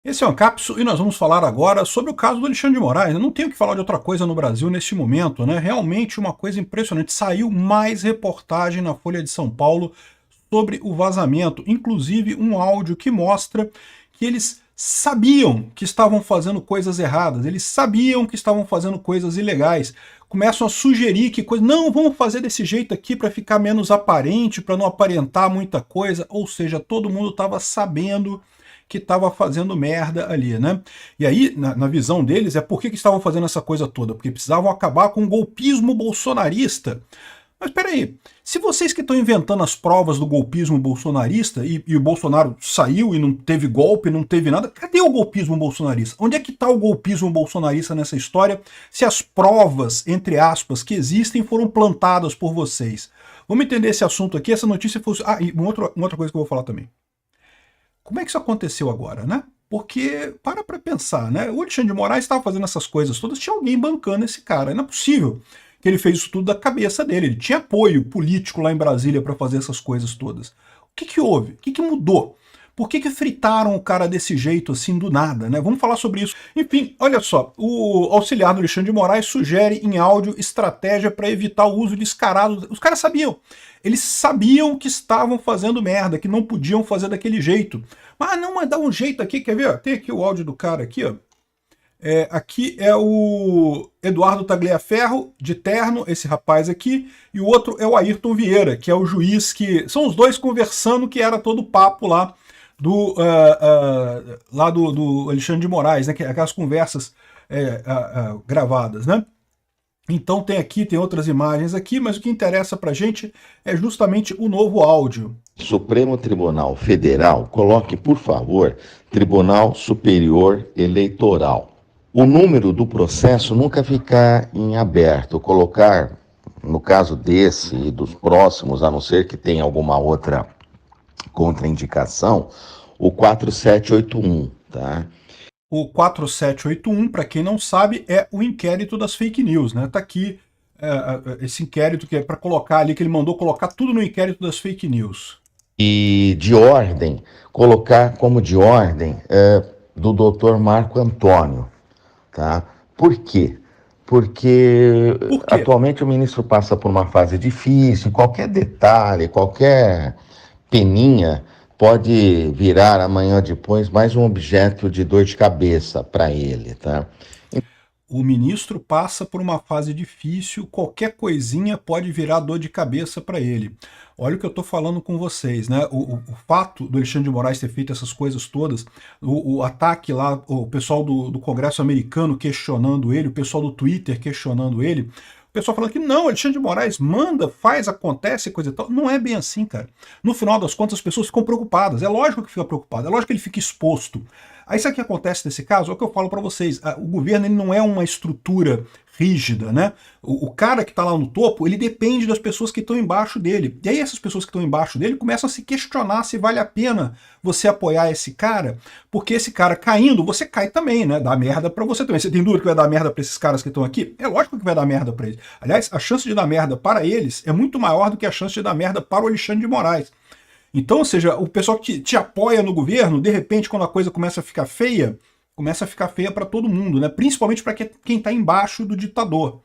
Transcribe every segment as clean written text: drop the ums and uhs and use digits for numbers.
Esse é o Ancapso e nós vamos falar agora sobre o caso do Alexandre de Moraes. Eu não tenho que falar de outra coisa no Brasil neste momento, né? Realmente uma coisa impressionante. Saiu mais reportagem na Folha de São Paulo sobre o vazamento, inclusive um áudio que mostra que eles sabiam que estavam fazendo coisas erradas, eles sabiam que estavam fazendo coisas ilegais. Começam a sugerir que coisa, não, vamos fazer desse jeito aqui para ficar menos aparente, para não aparentar muita coisa, ou seja, todo mundo estava sabendo que estava fazendo merda ali, né? E aí, na visão deles, é por que estavam fazendo essa coisa toda? Porque precisavam acabar com o golpismo bolsonarista. Mas peraí, se vocês que estão inventando as provas do golpismo bolsonarista e o Bolsonaro saiu e não teve golpe, não teve nada, cadê o golpismo bolsonarista? Onde é que está o golpismo bolsonarista nessa história se as provas, entre aspas, que existem foram plantadas por vocês? Vamos entender esse assunto aqui, essa notícia foi... Ah, e uma outra coisa que eu vou falar também. Como é que isso aconteceu agora, né? Porque, para pensar, né? O Alexandre de Moraes estava fazendo essas coisas todas, tinha alguém bancando esse cara. Não é possível que ele fez isso tudo da cabeça dele. Ele tinha apoio político lá em Brasília para fazer essas coisas todas. O que houve? O que mudou? Por que fritaram o cara desse jeito, assim, do nada, né? Vamos falar sobre isso. Enfim, olha só, o auxiliar do Alexandre de Moraes sugere em áudio estratégia para evitar o uso descarado. Os caras sabiam. Eles sabiam que estavam fazendo merda, que não podiam fazer daquele jeito. Mas dá um jeito aqui, quer ver? Tem aqui o áudio do cara aqui, ó. Aqui é o Eduardo Tagliaferro, de terno, esse rapaz aqui, e o outro é o Ayrton Vieira, que é o juiz que... São os dois conversando, que era todo o papo lá do Alexandre de Moraes, né? Aquelas conversas gravadas, né? Então tem outras imagens aqui, mas o que interessa pra gente é justamente o novo áudio. Supremo Tribunal Federal, coloque, por favor, Tribunal Superior Eleitoral. O número do processo nunca ficar em aberto, colocar, no caso desse e dos próximos, a não ser que tenha alguma outra contraindicação, o 4781, tá? O 4781, para quem não sabe, é o inquérito das fake news, né? Tá aqui esse inquérito que é para colocar ali, que ele mandou colocar tudo no inquérito das fake news. E de ordem, colocar como de ordem do Dr. Marco Antônio, tá? Por quê? Porque Por quê? atualmente o ministro passa por uma fase difícil, qualquer detalhe, qualquer peninha pode virar amanhã ou depois mais um objeto de dor de cabeça para ele, tá? O ministro passa por uma fase difícil, qualquer coisinha pode virar dor de cabeça para ele. Olha o que eu estou falando com vocês, né? O fato do Alexandre de Moraes ter feito essas coisas todas, o ataque lá, o pessoal do Congresso americano questionando ele, o pessoal do Twitter questionando ele, o pessoal falando que não, Alexandre de Moraes manda, faz, acontece, coisa e tal. Não é bem assim, cara. No final das contas, as pessoas ficam preocupadas. É lógico que fica preocupado, é lógico que ele fica exposto. Aí sabe o que acontece nesse caso? É o que eu falo para vocês. O governo ele não é uma estrutura rígida, né? O cara que está lá no topo, ele depende das pessoas que estão embaixo dele. E aí essas pessoas que estão embaixo dele começam a se questionar se vale a pena você apoiar esse cara, porque esse cara caindo, você cai também, né? Dá merda para você também. Você tem dúvida que vai dar merda para esses caras que estão aqui? É lógico que vai dar merda para eles. Aliás, a chance de dar merda para eles é muito maior do que a chance de dar merda para o Alexandre de Moraes. Então, ou seja, o pessoal que te apoia no governo, de repente, quando a coisa começa a ficar feia para todo mundo, né? Principalmente para quem está embaixo do ditador.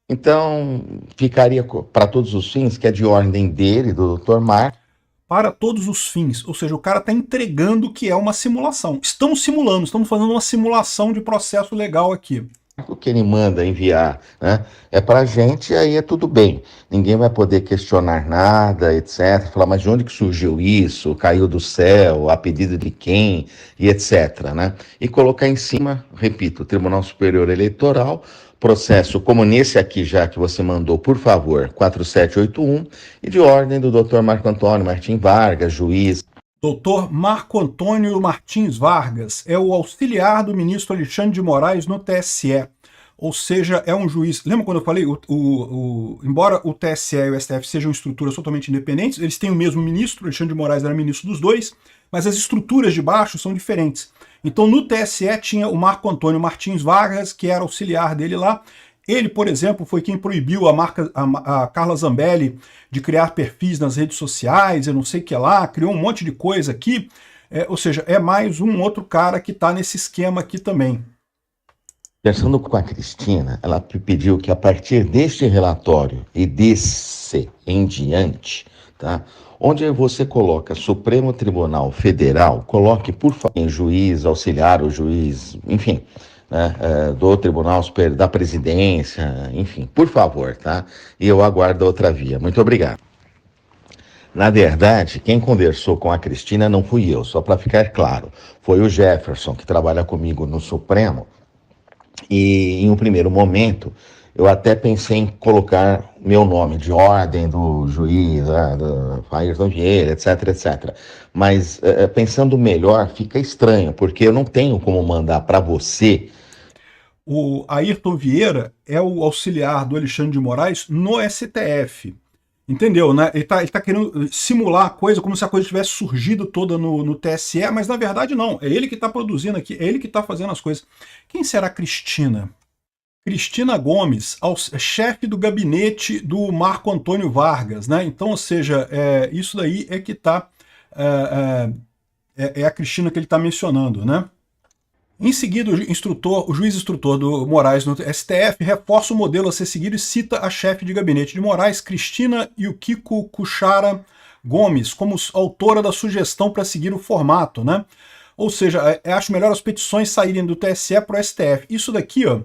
Então, ficaria para todos os fins, que é de ordem dele, do Dr. Marco. Para todos os fins, ou seja, o cara está entregando que é uma simulação. Estamos simulando, estamos fazendo uma simulação de processo legal aqui. O que ele manda enviar, né? É para a gente, aí é tudo bem. Ninguém vai poder questionar nada, etc. Falar, mas de onde que surgiu isso? Caiu do céu? A pedido de quem? E etc. Né? E colocar em cima, repito, o Tribunal Superior Eleitoral, processo como nesse aqui já que você mandou, por favor, 4781, e de ordem do Dr. Marco Antônio Martim Vargas, juiz. Doutor Marco Antônio Martins Vargas é o auxiliar do ministro Alexandre de Moraes no TSE. Ou seja, é um juiz... Lembra quando eu falei? Embora o TSE e o STF sejam estruturas totalmente independentes, eles têm o mesmo ministro, Alexandre de Moraes era ministro dos dois, mas as estruturas de baixo são diferentes. Então no TSE tinha o Marco Antônio Martins Vargas, que era auxiliar dele lá. Ele, por exemplo, foi quem proibiu a Carla Zambelli de criar perfis nas redes sociais, eu não sei o que lá, criou um monte de coisa aqui. Ou seja, é mais um outro cara que está nesse esquema aqui também. Conversando com a Cristina, ela pediu que a partir deste relatório e desse em diante, tá? Onde você coloca Supremo Tribunal Federal, coloque, por favor, em juiz, auxiliar, o juiz, enfim, né, do Tribunal Superior, da Presidência, enfim, por favor, tá? E eu aguardo outra via. Muito obrigado. Na verdade, quem conversou com a Cristina não fui eu, só para ficar claro. Foi o Jefferson, que trabalha comigo no Supremo, e em um primeiro momento eu até pensei em colocar meu nome de ordem do juiz, do Ayrton Vieira, etc, etc. Mas pensando melhor, fica estranho, porque eu não tenho como mandar para você. O Ayrton Vieira é o auxiliar do Alexandre de Moraes no STF. Entendeu, né? Ele tá querendo simular a coisa como se a coisa tivesse surgido toda no TSE, mas na verdade não. É ele que está produzindo aqui, é ele que está fazendo as coisas. Quem será Cristina? Cristina Gomes, chefe do gabinete do Marco Antônio Vargas, né? Então, ou seja, isso daí é que está é a Cristina que ele está mencionando, né? Em seguida, o juiz instrutor do Moraes no STF reforça o modelo a ser seguido e cita a chefe de gabinete de Moraes, Cristina Yukiko Kuchara Gomes, como autora da sugestão para seguir o formato, né? Ou seja, acho melhor as petições saírem do TSE para o STF. Isso daqui, ó,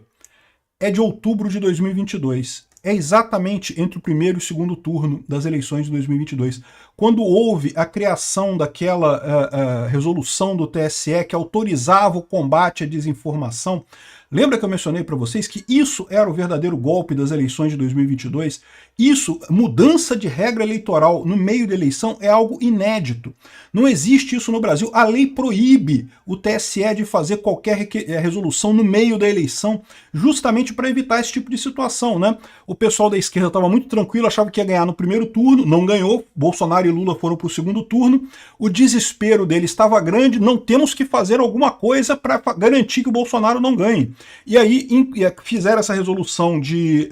é de outubro de 2022. É exatamente entre o primeiro e o segundo turno das eleições de 2022, quando houve a criação daquela resolução do TSE que autorizava o combate à desinformação. Lembra que eu mencionei para vocês que isso era o verdadeiro golpe das eleições de 2022? Isso, mudança de regra eleitoral no meio da eleição, é algo inédito. Não existe isso no Brasil. A lei proíbe o TSE de fazer qualquer resolução no meio da eleição, justamente para evitar esse tipo de situação, né? O pessoal da esquerda estava muito tranquilo, achava que ia ganhar no primeiro turno, não ganhou. Bolsonaro e Lula foram para o segundo turno. O desespero dele estava grande, não temos que fazer alguma coisa para garantir que o Bolsonaro não ganhe. E aí fizeram essa resolução de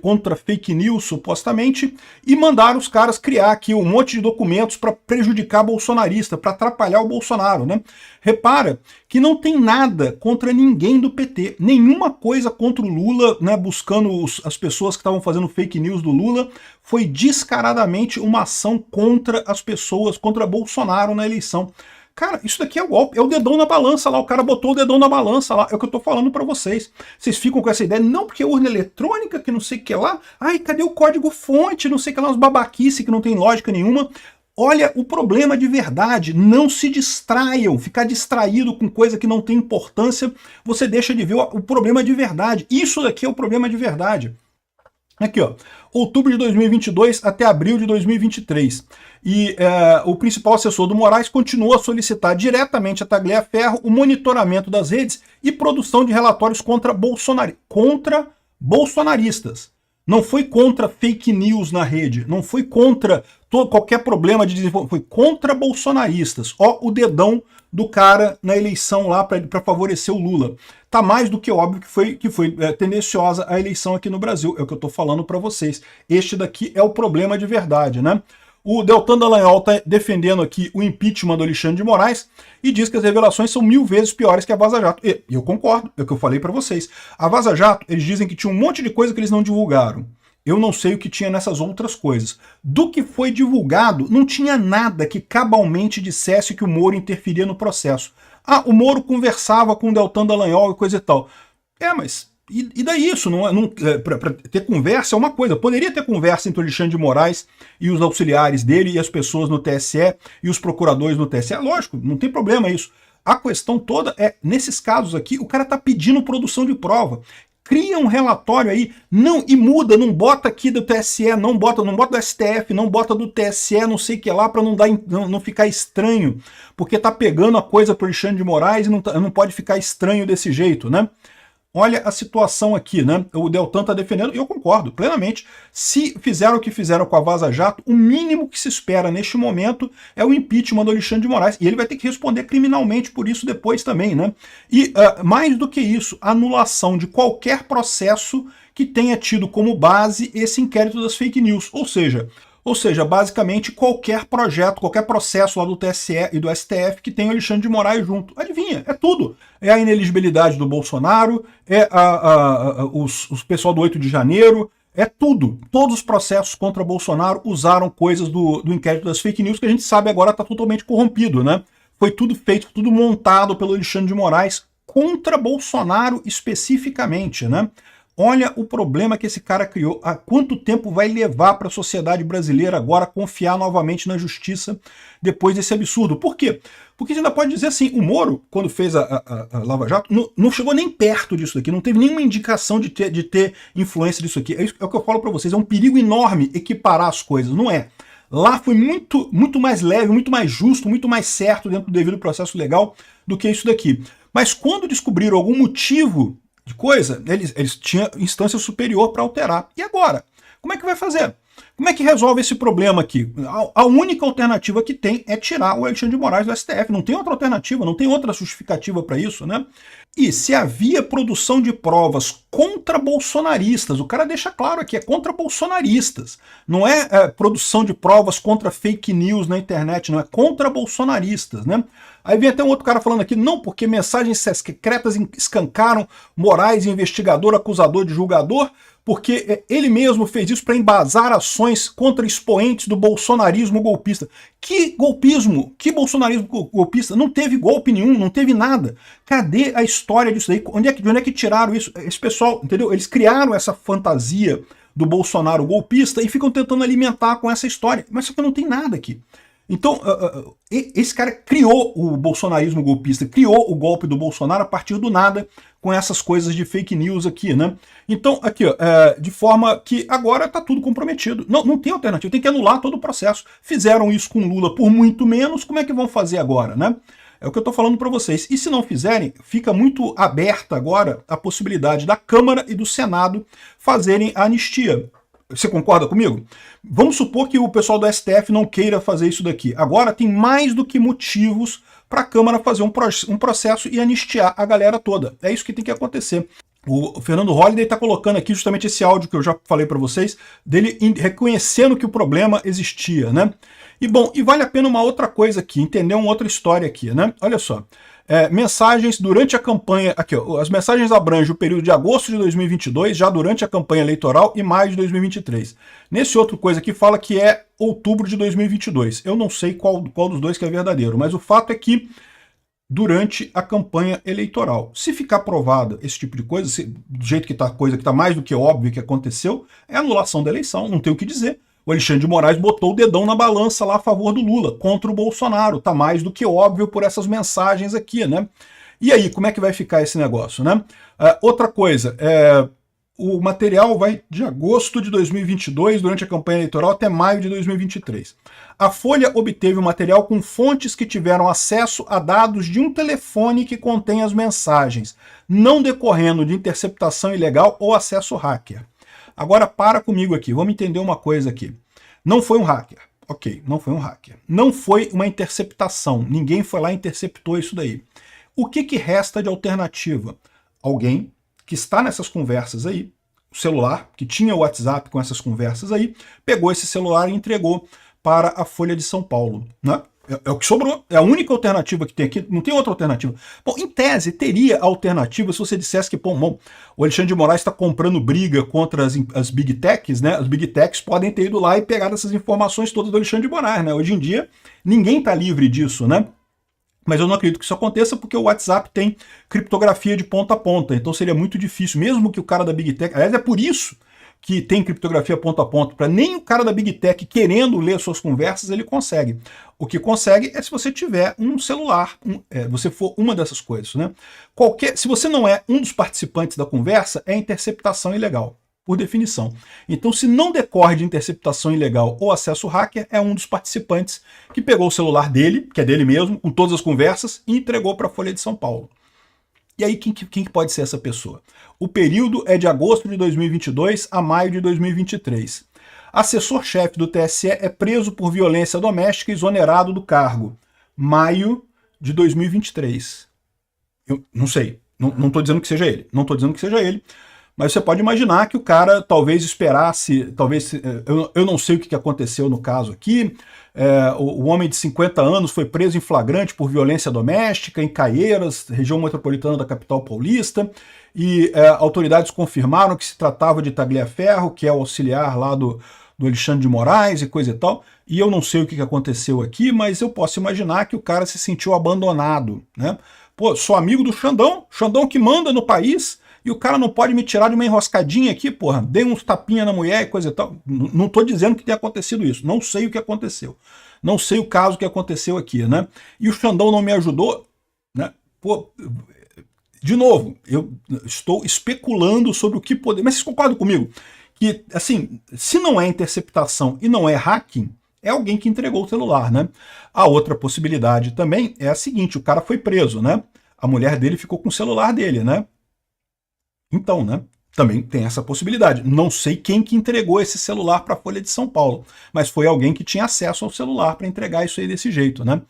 contra fake news, supostamente, e mandaram os caras criar aqui um monte de documentos para prejudicar bolsonarista, para atrapalhar o Bolsonaro, né? Repara que não tem nada contra ninguém do PT, nenhuma coisa contra o Lula, né, buscando as pessoas que estavam fazendo fake news do Lula, foi descaradamente uma ação contra as pessoas, contra Bolsonaro na eleição. Cara, isso daqui é o golpe, é o dedão na balança lá, o cara botou o dedão na balança lá, é o que eu tô falando pra vocês. Vocês ficam com essa ideia, não, porque é urna eletrônica, que não sei o que lá, ai, cadê o código fonte, não sei o que lá, umas babaquice que não tem lógica nenhuma. Olha o problema de verdade, não se distraiam, ficar distraído com coisa que não tem importância, você deixa de ver o problema de verdade. Isso daqui é o problema de verdade. Aqui, ó, outubro de 2022 até abril de 2023. E o principal assessor do Moraes continua a solicitar diretamente a Tagliaferro o monitoramento das redes e produção de relatórios contra bolsonaristas. Não foi contra fake news na rede, não foi contra qualquer problema de desinformação, foi contra bolsonaristas. Ó, o dedão do cara na eleição lá para favorecer o Lula. Tá mais do que óbvio que foi tendenciosa a eleição aqui no Brasil, é o que eu tô falando para vocês. Este daqui é o problema de verdade, né? O Deltan Dallagnol está defendendo aqui o impeachment do Alexandre de Moraes e diz que as revelações são 1000 vezes piores que a Vaza Jato. E eu concordo, é o que eu falei para vocês. A Vaza Jato, eles dizem que tinha um monte de coisa que eles não divulgaram. Eu não sei o que tinha nessas outras coisas. Do que foi divulgado, não tinha nada que cabalmente dissesse que o Moro interferia no processo. Ah, o Moro conversava com o Deltan Dallagnol e coisa e tal. Mas e daí isso? Para ter conversa é uma coisa. Poderia ter conversa entre o Alexandre de Moraes e os auxiliares dele e as pessoas no TSE e os procuradores no TSE. Lógico, não tem problema isso. A questão toda é, nesses casos aqui, o cara está pedindo produção de prova. Cria um relatório aí, não, e muda, não bota aqui do TSE, não bota do STF, não bota do TSE, não sei o que lá, para não ficar estranho, porque tá pegando a coisa pro Alexandre de Moraes e não pode ficar estranho desse jeito, né? Olha a situação aqui, né? O Deltan está defendendo, e eu concordo plenamente. Se fizeram o que fizeram com a Vaza Jato, o mínimo que se espera neste momento é o impeachment do Alexandre de Moraes. E ele vai ter que responder criminalmente por isso depois também, né? E mais do que isso, anulação de qualquer processo que tenha tido como base esse inquérito das fake news. Ou seja, Ou seja, basicamente qualquer projeto, qualquer processo lá do TSE e do STF que tem o Alexandre de Moraes junto. Adivinha? É tudo. É a ineligibilidade do Bolsonaro, é os pessoal do 8 de janeiro, é tudo. Todos os processos contra Bolsonaro usaram coisas do inquérito das fake news que a gente sabe agora está totalmente corrompido, né? Foi tudo feito, tudo montado pelo Alexandre de Moraes contra Bolsonaro especificamente, né? Olha o problema que esse cara criou. Há quanto tempo vai levar para a sociedade brasileira agora confiar novamente na justiça depois desse absurdo? Por quê? Porque você ainda pode dizer assim, o Moro, quando fez a Lava Jato, não chegou nem perto disso aqui, não teve nenhuma indicação de ter influência disso aqui. É o que eu falo para vocês, é um perigo enorme equiparar as coisas, não é? Lá foi muito mais leve, muito mais justo, muito mais certo dentro do devido processo legal do que isso daqui. Mas quando descobriram algum motivo de coisa, eles tinham instância superior para alterar. E agora? Como é que vai fazer? Como é que resolve esse problema aqui? A única alternativa que tem é tirar o Alexandre de Moraes do STF. Não tem outra alternativa, não tem outra justificativa para isso, né? E se havia produção de provas contra bolsonaristas, o cara deixa claro aqui, é contra bolsonaristas. Não é produção de provas contra fake news na internet, não é contra bolsonaristas, né? Aí vem até um outro cara falando aqui, não, porque mensagens secretas escancaram Moraes, investigador, acusador de julgador, porque ele mesmo fez isso para embasar ações contra expoentes do bolsonarismo golpista. Que golpismo? Que bolsonarismo golpista? Não teve golpe nenhum, não teve nada. Cadê a história disso daí? De onde é que tiraram isso? Esse pessoal, entendeu? Eles criaram essa fantasia do Bolsonaro golpista e ficam tentando alimentar com essa história. Mas só que não tem nada aqui. Então, esse cara criou o bolsonarismo golpista, criou o golpe do Bolsonaro a partir do nada, com essas coisas de fake news aqui, né? Então, aqui, ó, de forma que agora está tudo comprometido. Não tem alternativa, tem que anular todo o processo. Fizeram isso com Lula por muito menos, como é que vão fazer agora, né? É o que eu estou falando para vocês. E se não fizerem, fica muito aberta agora a possibilidade da Câmara e do Senado fazerem a anistia. Você concorda comigo? Vamos supor que o pessoal do STF não queira fazer isso daqui. Agora tem mais do que motivos para a Câmara fazer um processo e anistiar a galera toda. É isso que tem que acontecer. O Fernando Holliday está colocando aqui justamente esse áudio que eu já falei para vocês, dele reconhecendo que o problema existia, né? E bom, e vale a pena uma outra coisa aqui, entender uma outra história aqui, né? Olha só. Mensagens durante a campanha, aqui ó, as mensagens abrangem o período de agosto de 2022, já durante a campanha eleitoral, e maio de 2023. Nesse outro coisa aqui fala que é outubro de 2022. Eu não sei qual dos dois que é verdadeiro, mas o fato é que durante a campanha eleitoral. Se ficar provada esse tipo de coisa, do jeito que está a coisa que está mais do que óbvio que aconteceu, é anulação da eleição, não tem o que dizer. O Alexandre de Moraes botou o dedão na balança lá a favor do Lula, contra o Bolsonaro. Tá mais do que óbvio por essas mensagens aqui, né? E aí, como é que vai ficar esse negócio, né? Outra coisa, o material vai de agosto de 2022, durante a campanha eleitoral, até maio de 2023. A Folha obteve o material com fontes que tiveram acesso a dados de um telefone que contém as mensagens, não decorrendo de interceptação ilegal ou acesso hacker. Agora para comigo aqui, vamos entender uma coisa aqui. Não foi um hacker, ok, não foi um hacker. Não foi uma interceptação, ninguém foi lá e interceptou isso daí. O que resta de alternativa? Alguém que está nessas conversas aí, o celular, que tinha o WhatsApp com essas conversas aí, pegou esse celular e entregou para a Folha de São Paulo, né? É o que sobrou, é a única alternativa que tem aqui, não tem outra alternativa. Bom, em tese, teria alternativa se você dissesse que, bom, o Alexandre de Moraes está comprando briga contra as Big Techs, né? As Big Techs podem ter ido lá e pegado essas informações todas do Alexandre de Moraes, né? Hoje em dia, ninguém está livre disso, né? Mas eu não acredito que isso aconteça porque o WhatsApp tem criptografia de ponta a ponta, então seria muito difícil, mesmo que o cara da Big Tech, aliás, é por isso que tem criptografia ponto a ponto, para nem o cara da Big Tech querendo ler suas conversas, ele consegue. O que consegue é se você tiver um celular, você for uma dessas coisas, né? Se você não é um dos participantes da conversa, é interceptação ilegal, por definição. Então, se não decorre de interceptação ilegal ou acesso hacker, é um dos participantes que pegou o celular dele, que é dele mesmo, com todas as conversas, e entregou para a Folha de São Paulo. E aí, quem pode ser essa pessoa? O período é de agosto de 2022 a maio de 2023. Assessor-chefe do TSE é preso por violência doméstica e exonerado do cargo. Maio de 2023. Eu não sei. Não estou dizendo que seja ele. Não estou dizendo que seja ele. Mas você pode imaginar que o cara talvez esperasse, talvez, eu não sei o que aconteceu no caso aqui, o homem de 50 anos foi preso em flagrante por violência doméstica em Caieiras, região metropolitana da capital paulista, e autoridades confirmaram que se tratava de Tagliaferro, que é o auxiliar lá do Alexandre de Moraes e coisa e tal, e eu não sei o que aconteceu aqui, mas eu posso imaginar que o cara se sentiu abandonado, né? Pô, sou amigo do Xandão, Xandão que manda no país, e o cara não pode me tirar de uma enroscadinha aqui, porra, dei uns tapinha na mulher e coisa e tal. Não tô dizendo que tenha acontecido isso, não sei o que aconteceu. Não sei o caso que aconteceu aqui, né? E o Xandão não me ajudou, né? Pô, de novo, eu estou especulando sobre o que poder... Mas vocês concordam comigo? Que, assim, se não é interceptação e não é hacking, é alguém que entregou o celular, né? A outra possibilidade também é a seguinte, o cara foi preso, né? A mulher dele ficou com o celular dele, né? Então, né? Também tem essa possibilidade. Não sei quem que entregou esse celular para a Folha de São Paulo, mas foi alguém que tinha acesso ao celular para entregar isso aí desse jeito, né?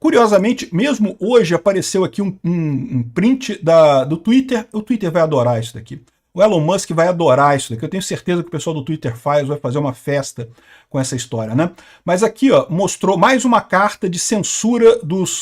Curiosamente, mesmo hoje apareceu aqui um print do Twitter. O Twitter vai adorar isso daqui. O Elon Musk vai adorar isso daqui. Eu tenho certeza que o pessoal do Twitter vai fazer uma festa com essa história, né? Mas aqui, ó, mostrou mais uma carta de censura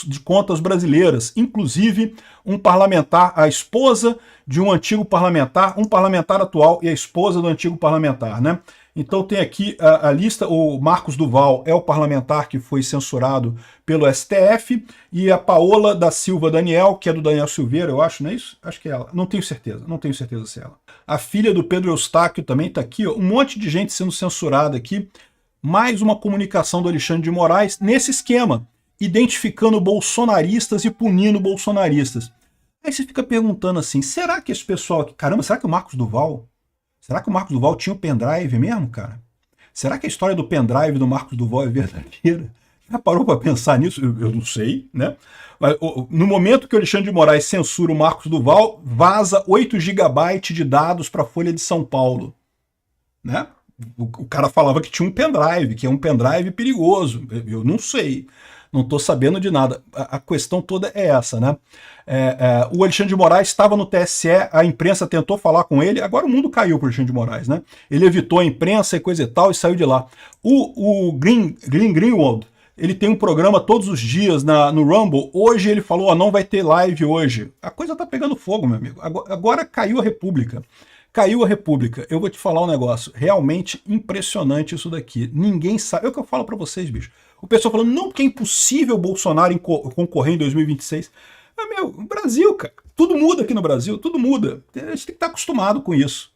de contas brasileiras, inclusive um parlamentar, a esposa de um antigo parlamentar, um parlamentar atual e a esposa do antigo parlamentar, né? Então tem aqui a lista, o Marcos Duval é o parlamentar que foi censurado pelo STF, e a Paola da Silva Daniel, que é do Daniel Silveira, eu acho, não é isso? Acho que é ela, não tenho certeza se é ela. A filha do Pedro Eustáquio também está aqui, ó, um monte de gente sendo censurada aqui, mais uma comunicação do Alexandre de Moraes nesse esquema, identificando bolsonaristas e punindo bolsonaristas. Aí você fica perguntando assim, será que esse pessoal aqui, caramba, será que o Marcos Duval tinha um pendrive mesmo, cara? Será que a história do pendrive do Marcos Duval é verdadeira? Já parou para pensar nisso? Eu não sei, né? Mas, no momento que o Alexandre de Moraes censura o Marcos Duval, vaza 8 GB de dados para a Folha de São Paulo, né? O cara falava que tinha um pendrive, que é um pendrive perigoso. Eu não sei, não estou sabendo de nada. A questão toda é essa, né? O Alexandre de Moraes estava no TSE, a imprensa tentou falar com ele, agora o mundo caiu para o Alexandre de Moraes, né? Ele evitou a imprensa e coisa e tal e saiu de lá. O Glenn Greenwald, ele tem um programa todos os dias no Rumble. Hoje ele falou, ó, não vai ter live hoje. A coisa tá pegando fogo, meu amigo. Agora caiu a República. Caiu a República. Eu vou te falar um negócio realmente impressionante isso daqui. Ninguém sabe. É o que eu falo para vocês, bicho. O pessoal falando, não, porque é impossível o Bolsonaro concorrer em 2026. Mas, meu, o Brasil, cara, tudo muda aqui no Brasil, tudo muda. A gente tem que estar acostumado com isso.